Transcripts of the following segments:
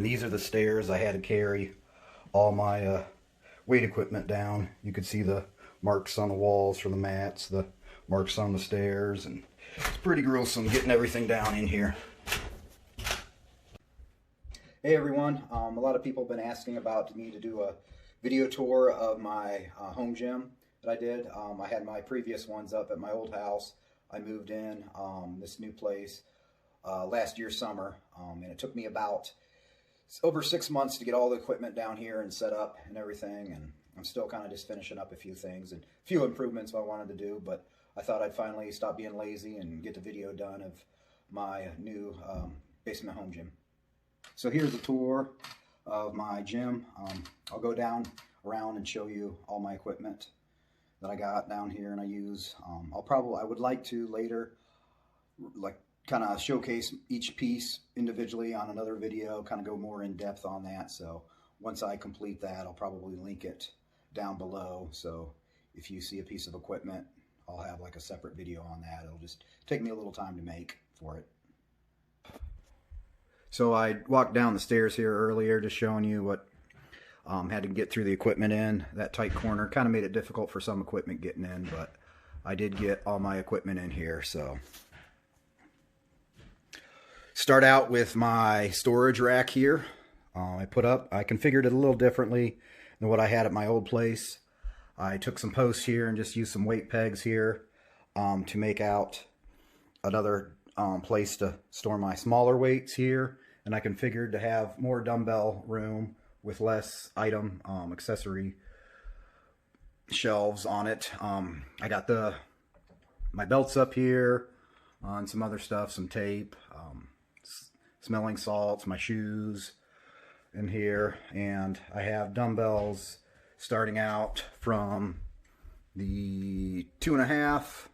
And these are the stairs I had to carry all my weight equipment down. You could see the marks on the walls for the mats, the marks on the stairs, and it's pretty gruesome getting everything down in here. Hey everyone, a lot of people have been asking about me to do a video tour of my home gym that I did. I had my previous ones up at my old house. I moved in this new place last year summer, and it took me about over 6 months to get all the equipment down here and set up and everything, and I'm still kind of just finishing up a few things and a few improvements I wanted to do, but I thought I'd finally stop being lazy and get the video done of my new basement home gym. So here's a tour of my gym. I'll go down around and show you all my equipment that I got down here and I use. I would like to later kind of showcase each piece individually on another video, kind of go more in depth on that. So once I complete that, I'll probably link it down below. So if you see a piece of equipment, I'll have like a separate video on that. It'll just take me a little time to make for it. So I walked down the stairs here earlier, just showing you what had to get through the equipment in. That tight corner kind of made it difficult for some equipment getting in, but I did get all my equipment in here. So start out with my storage rack here. I configured it a little differently than what I had at my old place. I took some posts here and just used some weight pegs here to make out another place to store my smaller weights here. And I configured to have more dumbbell room with less item accessory shelves on it. I got my belts up here on some other stuff, some tape, smelling salts, my shoes in here, and I have dumbbells starting out from the 2.5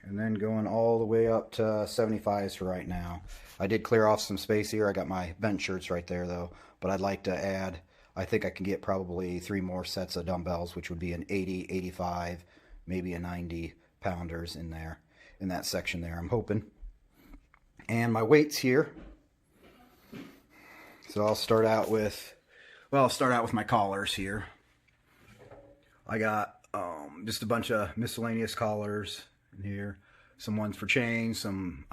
and then going all the way up to 75s for right now. I did clear off some space here. I got my bench shirts right there though, but I'd like to add, I think I can get probably 3 more sets of dumbbells, which would be an 80, 85, maybe a 90 pounders in there, in that section there, I'm hoping. And my weights here. So I'll start out with my collars here. I got just a bunch of miscellaneous collars in here. Some ones for chains, some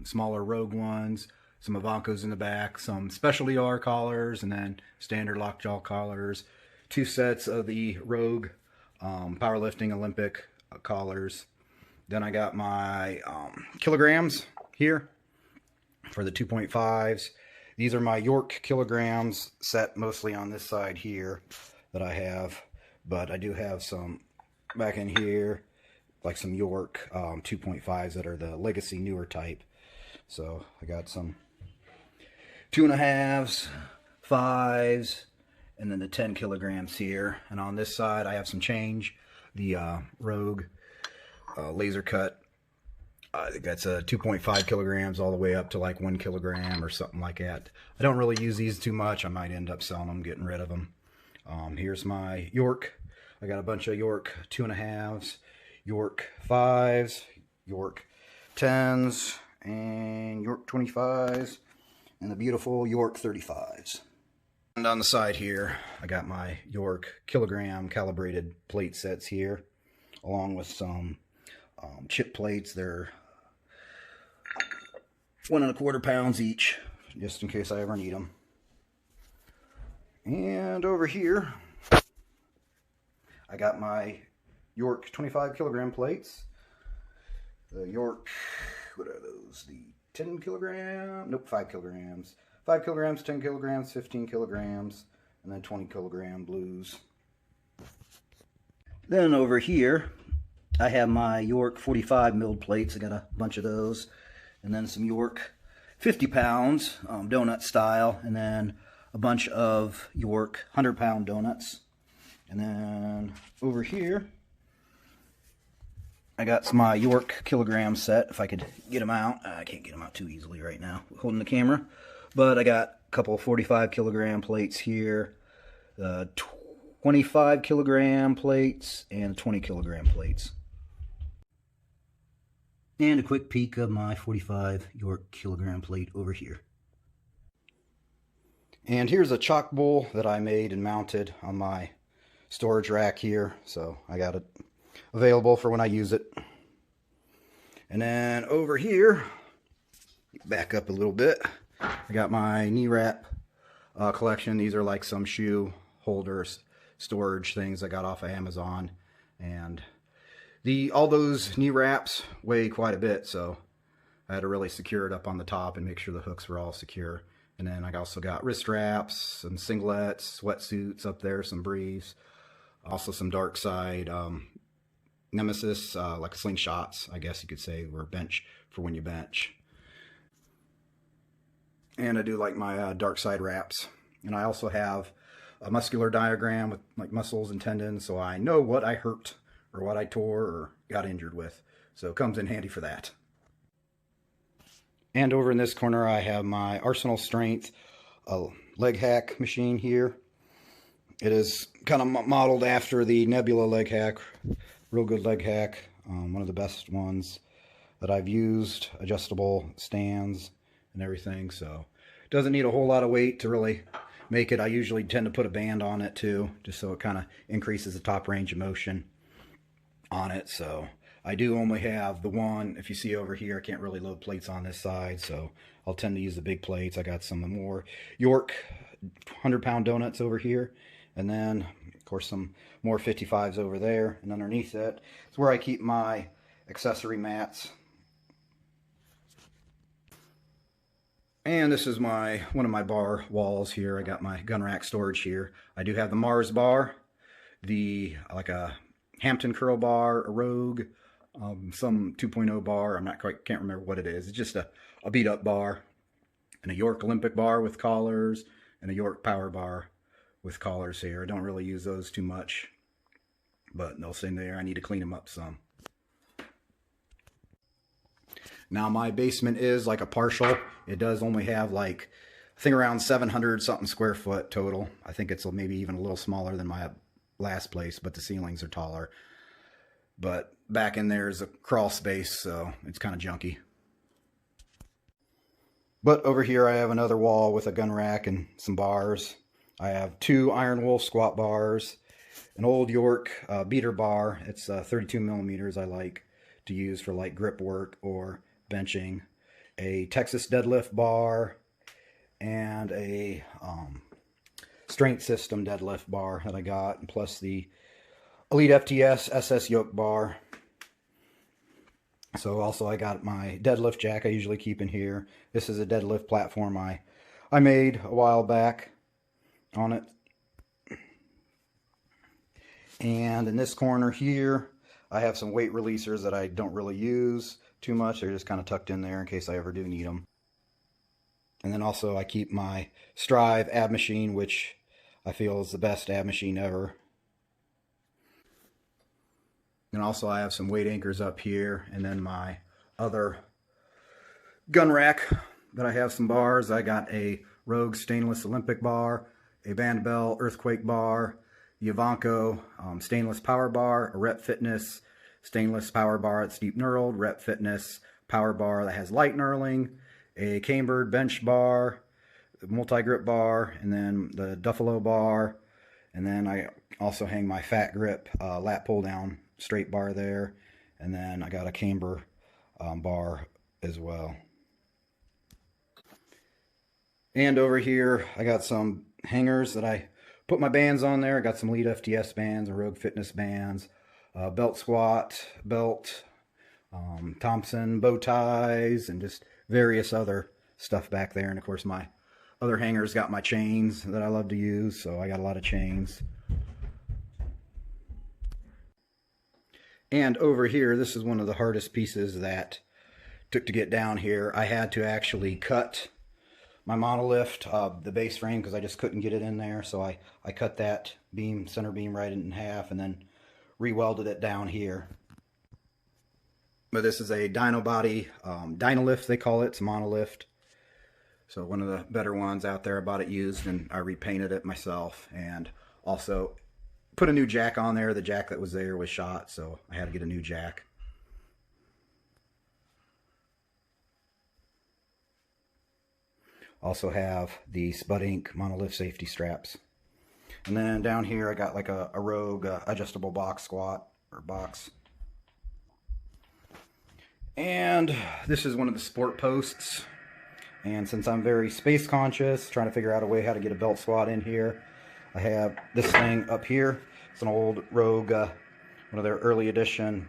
smaller Rogue ones, some Ivankos in the back, some specialty R collars, and then standard lockjaw collars. 2 sets of the Rogue powerlifting Olympic collars. Then I got my kilograms here for the 2.5s. These are my York kilograms set mostly on this side here that I have, but I do have some back in here, like some York 2.5s that are the legacy newer type. So I got some 2.5s, 5s, and then the 10 kilograms here. And on this side I have some change, the Rogue laser cut. I think that's a 2.5 kilograms all the way up to like 1 kilogram or something like that. I don't really use these too much. I might end up selling them, getting rid of them. Here's my York. I got a bunch of York 2.5s, York 5s, York 10s, and York 25s, and the beautiful York 35s. And on the side here, I got my York kilogram calibrated plate sets here, along with some chip plates. They're 1.25 pounds each, just in case I ever need them. And over here, I got my York 25 kilogram plates. The York, what are those? The 10 kilogram? Nope, 5 kilograms. 5 kilograms, 10 kilograms, 15 kilograms, and then 20 kilogram blues. Then over here, I have my York 45 milled plates. I got a bunch of those. And then some York 50 pounds, donut style. And then a bunch of York 100-pound donuts. And then over here, I got my York kilogram set. If I could get them out. I can't get them out too easily right now, holding the camera. But I got a couple of 45 kilogram plates here. 25 kilogram plates and 20 kilogram plates. And a quick peek of my 45 York kilogram plate over here. And here's a chalk bowl that I made and mounted on my storage rack here. So I got it available for when I use it. And then over here, back up a little bit, I got my knee wrap collection. These are like some shoe holders, storage things I got off of Amazon. And all those knee wraps weigh quite a bit, so I had to really secure it up on the top and make sure the hooks were all secure. And then I also got wrist wraps, some singlets, sweatsuits up there, some briefs, also some dark side nemesis, like slingshots, I guess you could say, or bench for when you bench. And I do like my dark side wraps. And I also have a muscular diagram with like muscles and tendons, so I know what I hurt or what I tore or got injured with. So it comes in handy for that. And over in this corner, I have my Arsenal Strength leg hack machine here. It is kind of modeled after the Nebula leg hack. Real good leg hack. One of the best ones that I've used. Adjustable stands and everything. So it doesn't need a whole lot of weight to really make it. I usually tend to put a band on it too, just so it kind of increases the top range of motion on it. So I do only have the one. If you see over here, I can't really load plates on this side, so I'll tend to use the big plates. I got some more York 100-pound donuts over here, and then of course some more 55s over there, and underneath it is where I keep my accessory mats. And this is one of my bar walls here. I got my gun rack storage here. I do have the Mars bar, like a Hampton curl bar, a Rogue, some 2.0 bar. Can't remember what it is. It's just a beat up bar, and a York Olympic bar with collars, and a York power bar with collars here. I don't really use those too much, but they'll stay there. I need to clean them up some. Now my basement is like a partial. It does only have like, I think around 700 something square foot total. I think it's maybe even a little smaller than my last place, but the ceilings are taller. But back in there is a crawl space, so it's kind of junky. But over here I have another wall with a gun rack and some bars. I have 2 Iron Wolf squat bars, an old York beater bar. It's 32 millimeters I like to use for like grip work or benching, a Texas deadlift bar, and a strength system deadlift bar that I got, and plus the Elite FTS SS yoke bar. So also I got my Deadlift Jack I usually keep in here. This is a deadlift platform I made a while back on it. And in this corner here, I have some weight releasers that I don't really use too much. They're just kind of tucked in there in case I ever do need them. And then also I keep my Strive ab machine, which I feel is the best ab machine ever. And also I have some weight anchors up here, and then my other gun rack that I have some bars. I got a Rogue stainless Olympic bar, a Vanderbilt earthquake bar, the Ivanko stainless power bar, a Rep Fitness stainless power bar that's deep knurled, Rep Fitness power bar that has light knurling, a cambered bench bar, multi-grip bar, and then the duffalo bar. And then I also hang my fat grip lat pull down straight bar there, and then I got a camber bar as well. And over here I got some hangers that I put my bands on there. I got some Elite FTS bands and Rogue Fitness bands, belt squat, belt, Thompson bow ties, and just various other stuff back there. And of course my other hangers got my chains that I love to use, so I got a lot of chains. And over here, this is one of the hardest pieces that took to get down here. I had to actually cut my Monolift, the base frame, because I just couldn't get it in there. So I cut that beam, center beam right in half, and then re-welded it down here. But this is a Dynabody Dynalift, they call it. It's a Monolift. So one of the better ones out there. I bought it used, and I repainted it myself. And also put a new jack on there. The jack that was there was shot, so I had to get a new jack. Also have the Spud Inc. Monolift safety straps. And then down here I got like a Rogue adjustable box squat, or box. And this is one of the sport posts. And since I'm very space conscious, trying to figure out a way how to get a belt squat in here, I have this thing up here. It's an old Rogue, one of their early edition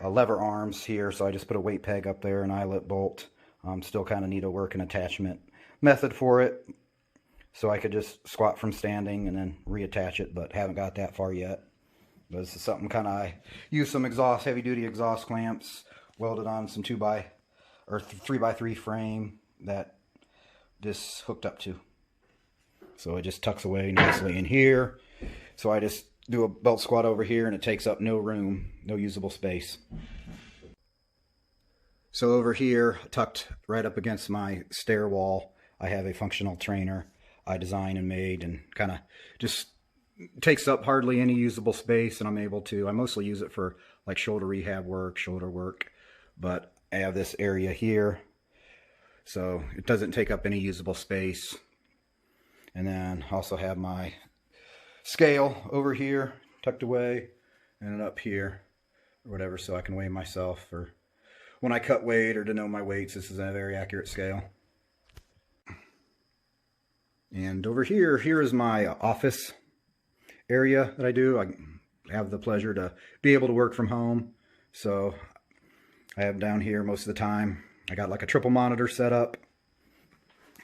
lever arms here. So I just put a weight peg up there, an eyelet bolt. Still kind of need a working attachment method for it, so I could just squat from standing and then reattach it, but haven't got that far yet. But this is something kind of, I use some heavy duty exhaust clamps welded on some 3x3 frame that this hooked up to. So it just tucks away nicely in here. So I just do a belt squat over here and it takes up no room, no usable space. So over here, tucked right up against my stair wall, I have a functional trainer I designed and made, and kind of just takes up hardly any usable space, and I mostly use it for like shoulder rehab work, shoulder work, but I have this area here, so it doesn't take up any usable space. And then also have my scale over here, tucked away, and up here, or whatever, so I can weigh myself, or when I cut weight or to know my weights. This is a very accurate scale. And over here, is my office area that I do. I have the pleasure to be able to work from home. So I have down here most of the time, I got like a triple monitor set up,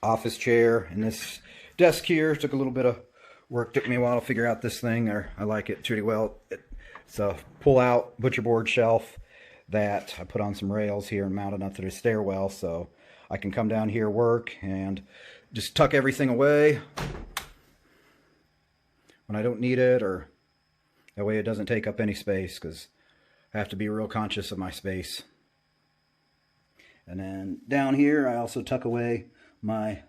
office chair, and this desk here took a little bit of work. Took me a while to figure out this thing, or I like it pretty well. It's a pull-out butcher board shelf that I put on some rails here and mounted up to the stairwell, so I can come down here, work, and just tuck everything away when I don't need it, or that way it doesn't take up any space, because I have to be real conscious of my space. And then down here I also tuck away my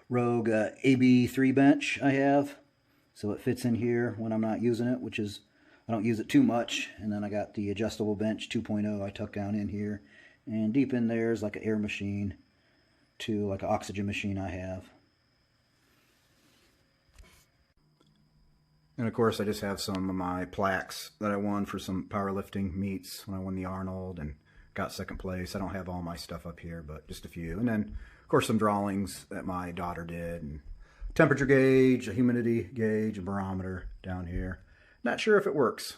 Rogue AB3 bench I have, so it fits in here when I'm not using it, which is, I don't use it too much. And then I got the adjustable bench 2.0 I tuck down in here, and deep in there is like an air machine to like an oxygen machine I have. And of course I just have some of my plaques that I won for some powerlifting meets when I won the Arnold and got second place. I don't have all my stuff up here, but just a few. And then of course some drawings that my daughter did, and temperature gauge, a humidity gauge, a barometer down here. Not sure if it works.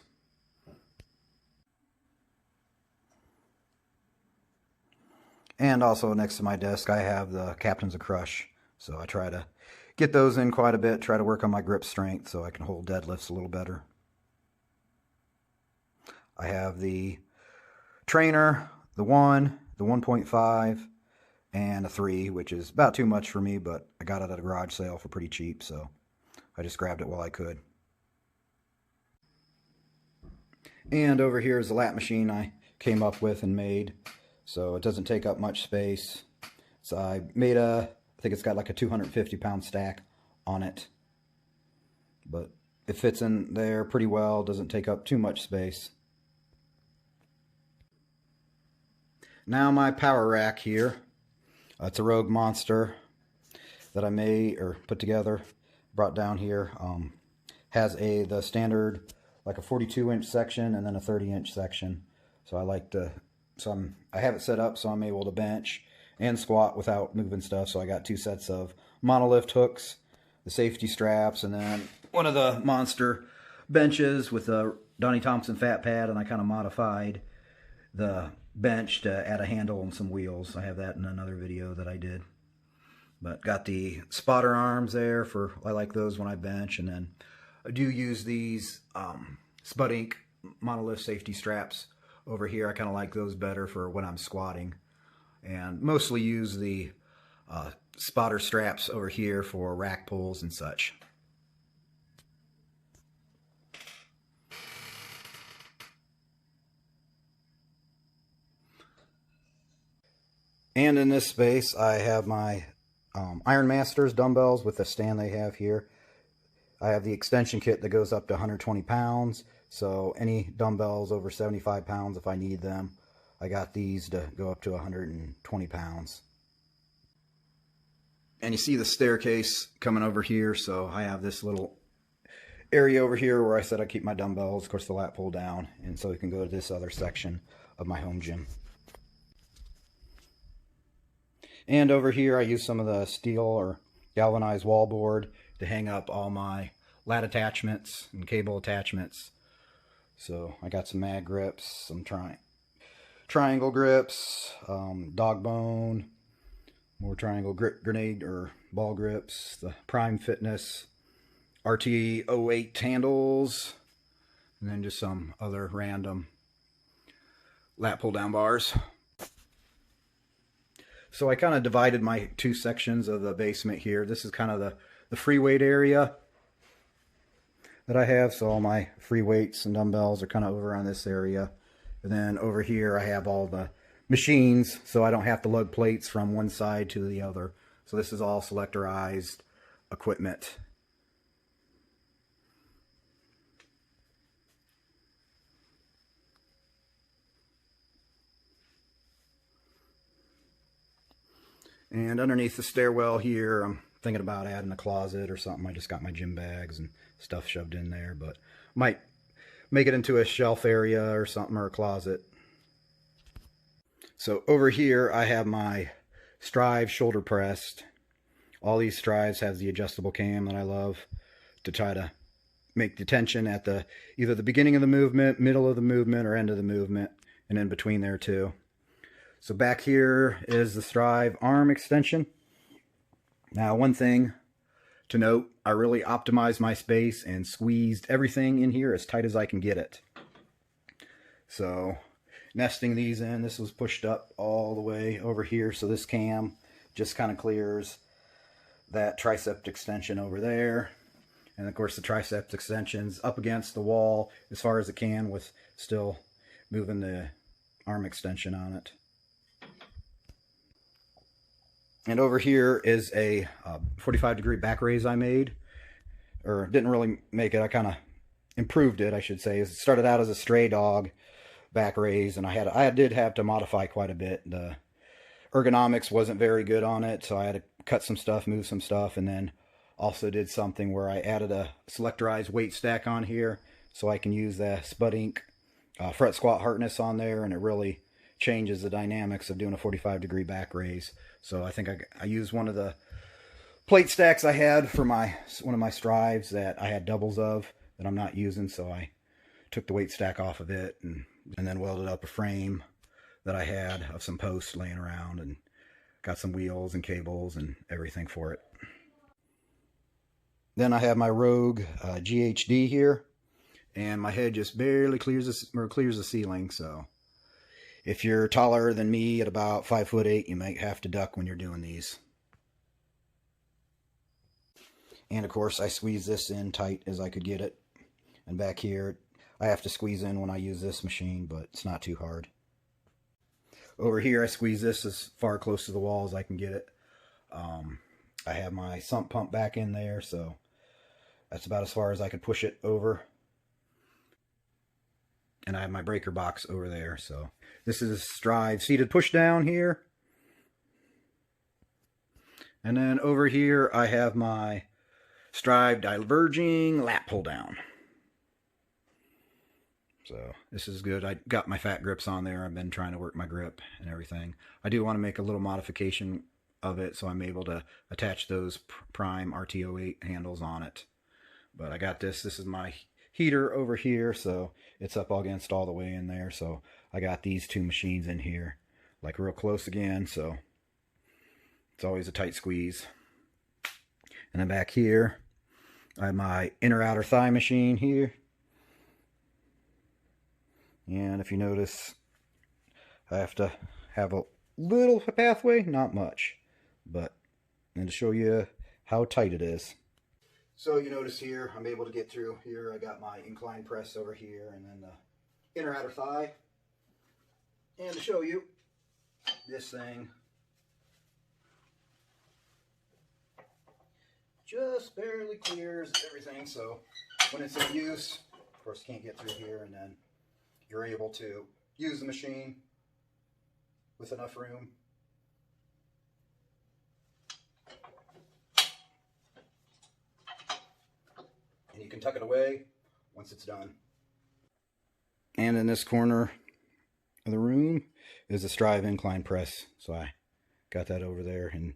And also next to my desk I have the Captains of Crush. So I try to get those in quite a bit, try to work on my grip strength so I can hold deadlifts a little better. I have the trainer, the 1, the 1.5, and a 3, which is about too much for me, but I got it at a garage sale for pretty cheap, so I just grabbed it while I could. And over here is the lat machine I came up with and made, so it doesn't take up much space. So I made I think it's got like a 250-pound stack on it, but it fits in there pretty well, doesn't take up too much space. Now my power rack here, it's a Rogue Monster that I made or put together, brought down here. Has the standard like a 42-inch section and then a 30-inch section. So I like to, I have it set up so I'm able to bench and squat without moving stuff. So I got 2 sets of Monolift hooks, the safety straps, and then one of the Monster benches with a Donnie Thompson fatpad, and I kind of modified the bench to add a handle and some wheels. I have that in another video that I did. But got the spotter arms there for, I like those when I bench, and then I do use these Spud Inc. Monolift safety straps over here. I kind of like those better for when I'm squatting, and mostly use the spotter straps over here for rack pulls and such. And in this space I have my Ironmaster's dumbbells with the stand they have here. I have the extension kit that goes up to 120 pounds, so any dumbbells over 75 pounds, if I need them, I got these to go up to 120 pounds. And you see the staircase coming over here, so I have this little area over here where I said I keep my dumbbells, of course the lat pull down, and so you can go to this other section of my home gym. And over here I use some of the steel or galvanized wallboard to hang up all my lat attachments and cable attachments. So I got some mag grips, some triangle grips, dog bone, more triangle grenade or ball grips, the Prime Fitness RT08 handles, and then just some other random lat pull down bars. So I kind of divided my two sections of the basement here. This is kind of the free weight area that I have. So all my free weights and dumbbells are kind of over on this area. And then over here I have all the machines, so I don't have to lug plates from one side to the other. So this is all selectorized equipment. And underneath the stairwell here, I'm thinking about adding a closet or something. I just got my gym bags and stuff shoved in there, but might make it into a shelf area or something, or a closet. So over here I have my Strive shoulder pressed. All these Strives have the adjustable cam that I love to try to make the tension at either the beginning of the movement, middle of the movement, or end of the movement, and in between there too. So back here is the Strive arm extension. Now, one thing to note, I really optimized my space and squeezed everything in here as tight as I can get it. So nesting these in, this was pushed up all the way over here, so this cam just kind of clears that tricep extension over there. And of course the tricep extension's up against the wall as far as it can, with still moving the arm extension on it. And over here is a 45-degree back raise I made, or didn't really make it, I kind of improved it, I should say. It started out as a stray dog back raise, and I did have to modify quite a bit. The ergonomics wasn't very good on it, so I had to cut some stuff, move some stuff, and then also did something where I added a selectorized weight stack on here, so I can use the Spud Inc. Front squat harness on there, and it really changes the dynamics of doing a 45-degree back raise. So I think I used one of the plate stacks I had for one of my Strives that I had doubles of that I'm not using, so I took the weight stack off of it and then welded up a frame that I had of some posts laying around, and got some wheels and cables and everything for it. Then I have my Rogue GHD here, and my head just barely clears the ceiling. So if you're taller than me at about 5'8", you might have to duck when you're doing these. And of course I squeeze this in tight as I could get it. And back here I have to squeeze in when I use this machine, but it's not too hard. Over here I squeeze this as far close to the wall as I can get it. I have my sump pump back in there, so that's about as far as I could push it over. And I have my breaker box over there. So this is a Strive seated push down here. And then over here I have my Strive Diverging lat pull down. So this is good. I got my fat grips on there. I've been trying to work my grip and everything. I do want to make a little modification of it, so I'm able to attach those Prime RT08 handles on it. But I got this. This is my heater over here, so it's up against all the way in there. So I got these two machines in here, like real close again, so it's always a tight squeeze. And then back here I have my inner outer thigh machine here, and if you notice I have to have a little pathway, not much, but and to show you how tight it is. So you notice here, I'm able to get through here. I got my incline press over here, and then the inner outer thigh. And to show you, this thing just barely clears everything. So when it's in use, of course you can't get through here, and then you're able to use the machine with enough room. and you can tuck it away once it's done. And in this corner of the room is a Strive Incline Press. So I got that over there and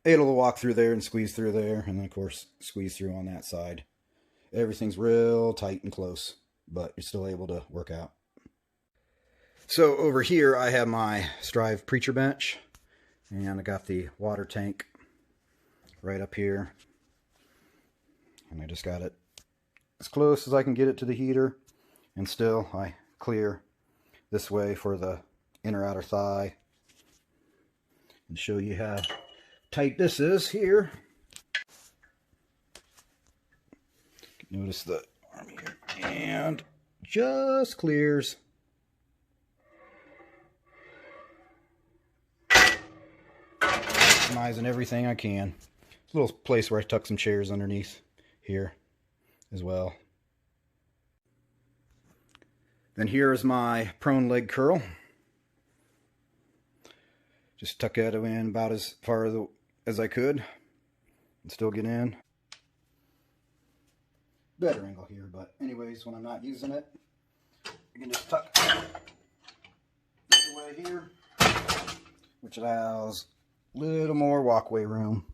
able to walk through there and squeeze through there, and then of course squeeze through on that side. Everything's real tight and close, but you're still able to work out. So over here I have my Strive preacher bench, and I got the water tank right up here, and I just got it as close as I can get it to the heater, and still I clear this way for the inner outer thigh and show you how tight this is here. Notice the arm here, and just clears. Maximizing everything I can. There's a little place where I tuck some chairs underneath here as well. Then here is my prone leg curl. Just tuck it in about as far as I could and still get in. Better angle here, but anyways, when I'm not using it, I can just tuck this away here, which allows a little more walkway room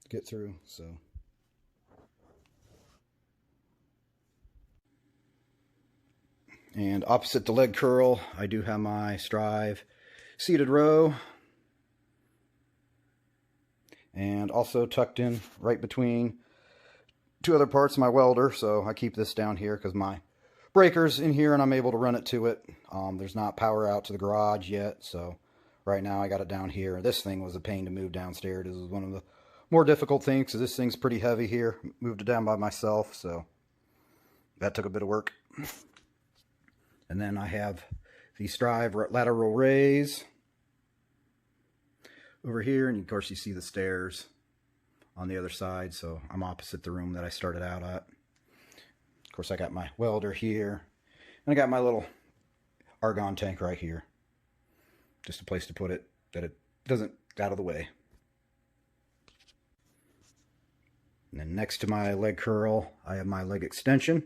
to get through. So and opposite the leg curl, I do have my Strive seated row, and also tucked in right between two other parts of my welder. So I keep this down here because my breaker's in here and I'm able to run it to it. There's not power out to the garage yet, so right now I got it down here. This thing was a pain to move downstairs. This is one of the more difficult things because this thing's pretty heavy here. Moved it down by myself, so that took a bit of work. And then I have the Strive lateral raise over here, and of course you see the stairs on the other side, so I'm opposite the room that I started out at. Of course I got my welder here, and I got my little argon tank right here. Just a place to put it that it doesn't get out of the way. And then next to my leg curl, I have my leg extension.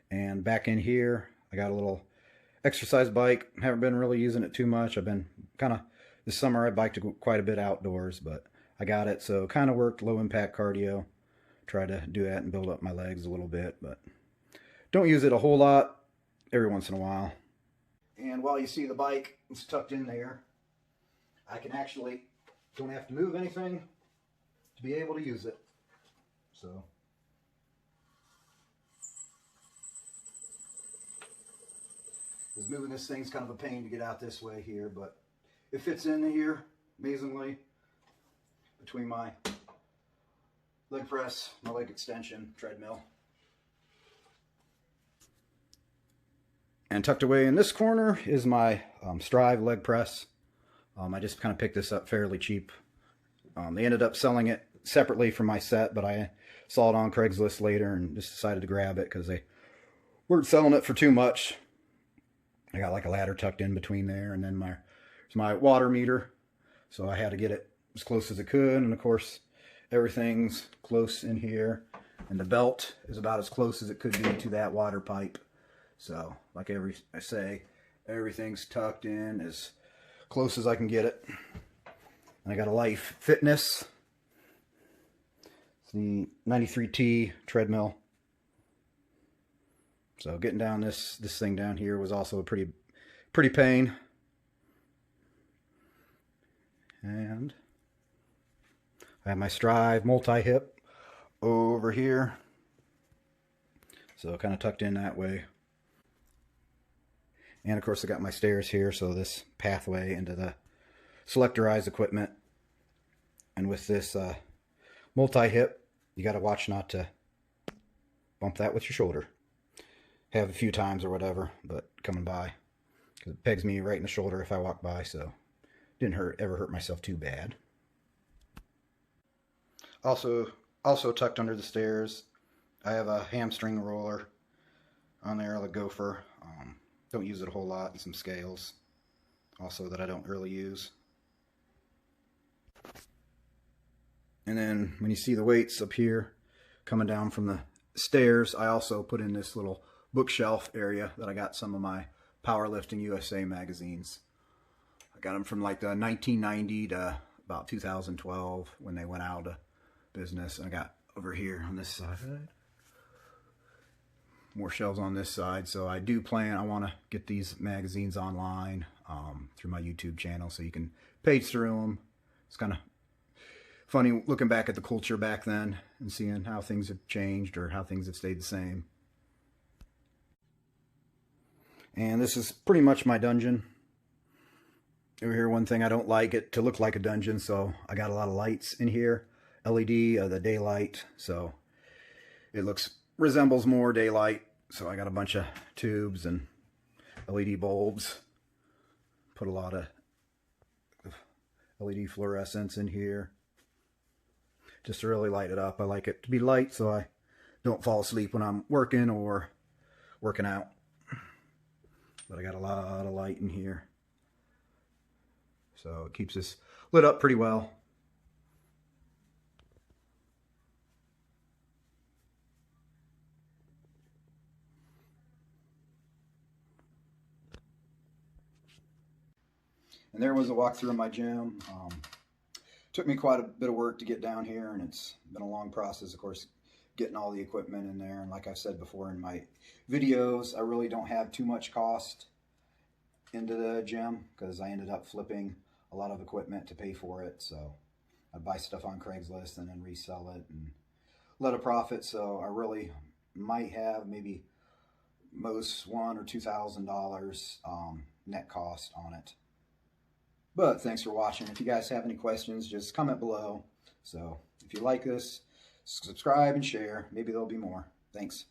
And back in here, I got a little exercise bike. Haven't been really using it too much. I've been kind of, this summer I biked quite a bit outdoors, but I got it, so kind of worked low impact cardio. Try to do that and build up my legs a little bit, but don't use it a whole lot, every once in a while. And while you see the bike, it's tucked in there. I can actually, don't have to move anything to be able to use it. So because moving this thing's kind of a pain to get out this way here, but it fits in here amazingly between my leg press, my leg extension, treadmill. And tucked away in this corner is my Strive leg press. I just kind of picked this up fairly cheap. They ended up selling it separately from my set, but I saw it on Craigslist later and just decided to grab it because they weren't selling it for too much. I got like a ladder tucked in between there, and then my water meter, so I had to get it as close as I could, and of course everything's close in here, and the belt is about as close as it could be to that water pipe. So like I say, everything's tucked in as close as I can get it. And I got a Life Fitness, it's the 93T treadmill. So getting down this thing down here was also a pretty pain. And I have my Strive multi-hip over here. So kind of tucked in that way. And of course I got my stairs here, so this pathway into the selectorized equipment. And with this multi-hip, you got to watch not to bump that with your shoulder. Have a few times or whatever, but coming by, because it pegs me right in the shoulder if I walk by, so didn't ever hurt myself too bad. Also tucked under the stairs, I have a hamstring roller on there, the gopher. Don't use it a whole lot, and some scales also that I don't really use. And then when you see the weights up here coming down from the stairs, I also put in this little bookshelf area that I got some of my Powerlifting USA magazines. I got them from like the 1990 to about 2012 when they went out of business. And I got over here on this side more shelves on this side. So I do plan, I want to get these magazines online through my YouTube channel so you can page through them. It's kind of funny looking back at the culture back then and seeing how things have changed or how things have stayed the same. And this is pretty much my dungeon. Over here, one thing I don't like it to look like a dungeon, so I got a lot of lights in here. LED, the daylight, so it resembles more daylight. So I got a bunch of tubes and LED bulbs. Put a lot of LED fluorescence in here just to really light it up. I like it to be light so I don't fall asleep when I'm working or working out. But I got a lot of light in here, so it keeps this lit up pretty well. And there was a walkthrough of my gym. Took me quite a bit of work to get down here, and it's been a long process, of course, getting all the equipment in there. And like I've said before in my videos, I really don't have too much cost into the gym because I ended up flipping a lot of equipment to pay for it. So I buy stuff on Craigslist and then resell it and let a profit. So I really might have maybe most $1,000 or $2,000 net cost on it. But thanks for watching. If you guys have any questions, just comment below. So if you like this, subscribe and share. Maybe there'll be more. Thanks.